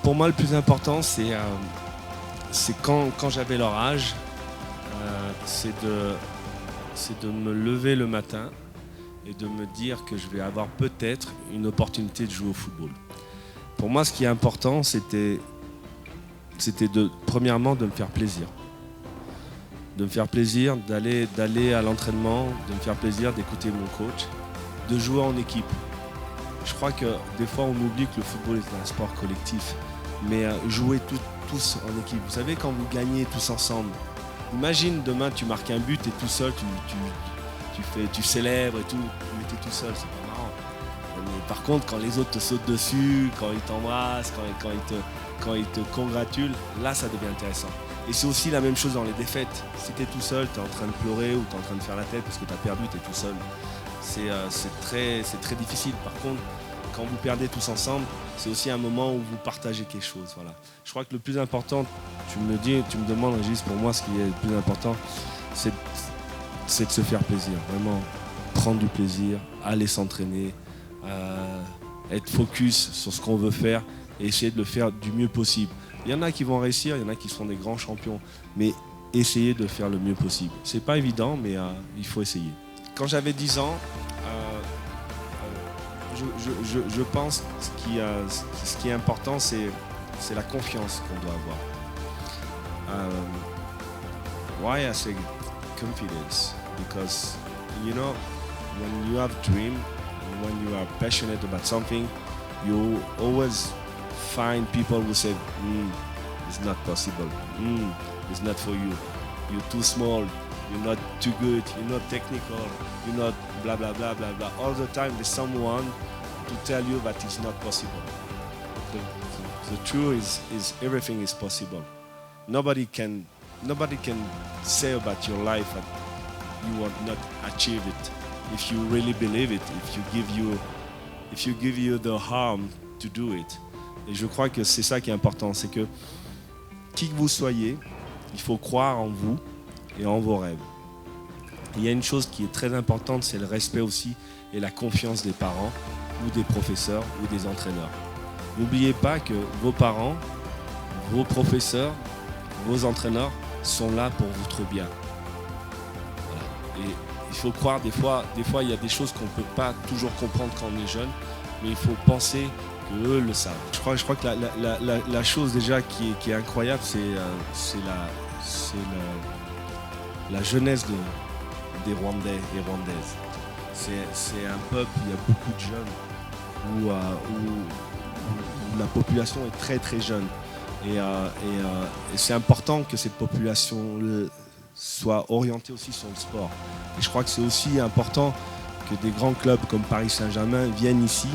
Pour moi, le plus important, c'est quand j'avais leur âge, c'est de me lever le matin et de me dire que je vais avoir peut-être une opportunité de jouer au football. Pour moi, ce qui est important, c'était premièrement de me faire plaisir. De me faire plaisir, d'aller à l'entraînement, de me faire plaisir, d'écouter mon coach, de jouer en équipe. Je crois que des fois, on oublie que le football est un sport collectif, mais jouer tous en équipe. Vous savez, quand vous gagnez tous ensemble, imagine demain, tu marques un but et tout seul, tu célèbres et tout, mais tu es tout seul, c'est pas marrant. Mais par contre, quand les autres te sautent dessus, quand ils t'embrassent, quand ils te congratulent, là, ça devient intéressant. Et c'est aussi la même chose dans les défaites. Si tu es tout seul, tu es en train de pleurer ou tu es en train de faire la tête parce que tu as perdu, tu es tout seul. C'est très difficile. Par contre, quand vous perdez tous ensemble, c'est aussi un moment où vous partagez quelque chose. Voilà. Je crois que le plus important, tu me demandes, Régis, pour moi, ce qui est le plus important, c'est de se faire plaisir. Vraiment, prendre du plaisir, aller s'entraîner, être focus sur ce qu'on veut faire et essayer de le faire du mieux possible. Il y en a qui vont réussir, il y en a qui seront des grands champions, mais essayez de faire le mieux possible. C'est pas évident, mais il faut essayer. Quand j'avais 10 ans, je pense que ce qui est important, c'est la confiance qu'on doit avoir. Why I say confidence? Because, you know, when you have a dream, when you are passionate about something, you always find people who say, it's not possible, it's not for you, you're too small, you're not too good, you're not technical, you're not blah blah blah blah blah. All the time there's someone to tell you that it's not possible. The truth is everything is possible. Nobody can say about your life that you will not achieve it if you really believe it, if you give you the harm to do it. Et je crois que c'est ça qui est important, c'est que qui que vous soyez, il faut croire en vous et en vos rêves. Il y a une chose qui est très importante, c'est le respect aussi et la confiance des parents ou des professeurs ou des entraîneurs. N'oubliez pas que vos parents, vos professeurs, vos entraîneurs sont là pour votre bien. Voilà. Et il faut croire, des fois il y a des choses qu'on ne peut pas toujours comprendre quand on est jeune, mais il faut penser qu'eux le savent. Je crois que la chose déjà qui est incroyable, c'est la jeunesse des Rwandais et Rwandaises. C'est un peuple, il y a beaucoup de jeunes où la population est très très jeune. Et c'est important que cette population soit orientée aussi sur le sport. Et je crois que c'est aussi important que des grands clubs comme Paris Saint-Germain viennent ici.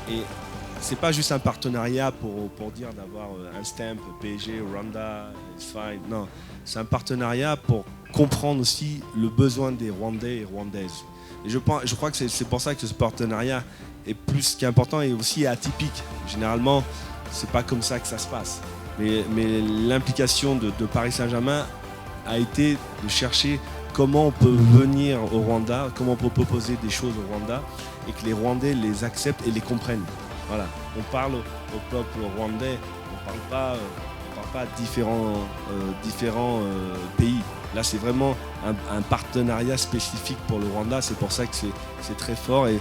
Et c'est pas juste un partenariat pour dire d'avoir un stamp PSG, Rwanda, it's fine. Non, c'est un partenariat pour comprendre aussi le besoin des Rwandais et Rwandaises. Et je crois que c'est pour ça que ce partenariat est plus qu'important et aussi atypique. Généralement, c'est pas comme ça que ça se passe. Mais l'implication de Paris Saint-Germain a été de chercher comment on peut venir au Rwanda, comment on peut proposer des choses au Rwanda et que les Rwandais les acceptent et les comprennent. Voilà. On parle au peuple rwandais, on parle pas à différents pays. Là, c'est vraiment un partenariat spécifique pour le Rwanda. C'est pour ça que c'est très fort et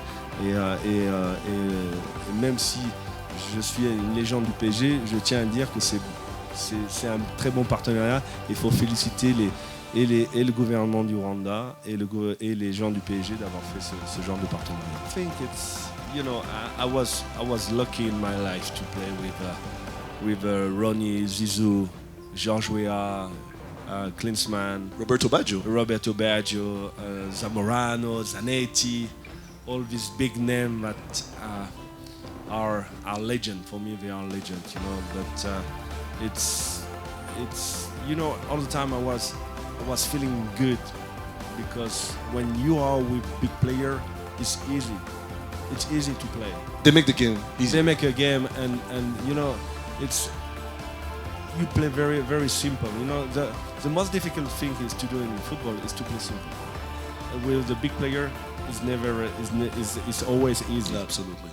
même si je suis une légende du PSG, je tiens à dire que c'est un très bon partenariat. Il faut féliciter le gouvernement du Rwanda et les gens du PSG d'avoir fait ce genre de partenariat. I think it's, you know, I was lucky in my life to play with Ronnie, Zizou, George Weah, Klinsmann, Roberto Baggio, Zamorano, Zanetti, all these big names that are legend. For me, they are legend, you know. But it's you know, all the time I was feeling good because when you are with big player, it's easy. It's easy to play. They make the game easy. They make a game, and you know, you play very very simple. You know, the most difficult thing is to do in football is to play simple. And with the big player, it's always easy. Absolutely.